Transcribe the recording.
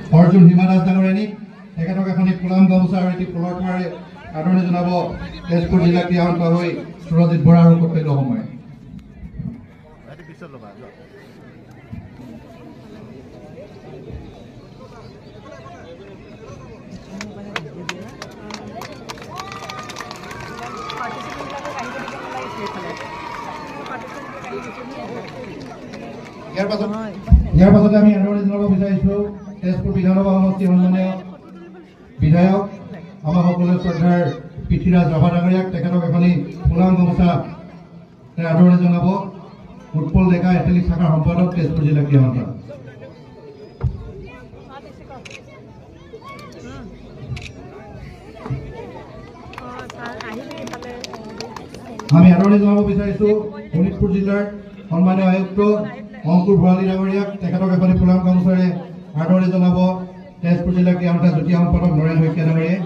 অৰ্জুন হিমা দাস ডাঙৰীয়ানী তেখেতক এখনি ফুলাম গামোচা আৰু এটি ফুলৰ টুকুৰাৰে আদৰণি জনাব তেজপুৰ জিলা ক্ৰীড়া সন্থা হৈ সুৰজিৎ বৰা আৰু কৰ্তব্য সময় ইয়াৰ পাছতে আমি আদৰণি জনাব বিচাৰিছোঁ তেজপুৰ বিধানসভা সমষ্টি সন্মানীয় বিধায়ক আমাৰ সকলোৰে শ্ৰদ্ধাৰ পৃথ্বীৰাজ ৰাভা ডাঙৰীয়াক তেখেতক এখনি ফুলাম গামোচা আদৰণি জনাব উৎপল ডেকা এথলেটিক শাখাৰ সম্পাদক তেজপুৰ জিলা ক্ৰীড়া সন্থা আমি আদৰণি জনাব বিচাৰিছোঁ শোণিতপুৰ জিলাৰ সন্মানীয় আয়ুক্ত অংকুৰ ভৰালী ডাঙৰীয়াক তেখেতক এখনি ফুলাম গামোচাৰে আদৰণি জনাব তেজপুৰ জিলা ক্ৰীড়া সন্থাৰ যুটীয়া সম্পাদক নৰেন শইকীয়া ডাঙৰীয়াই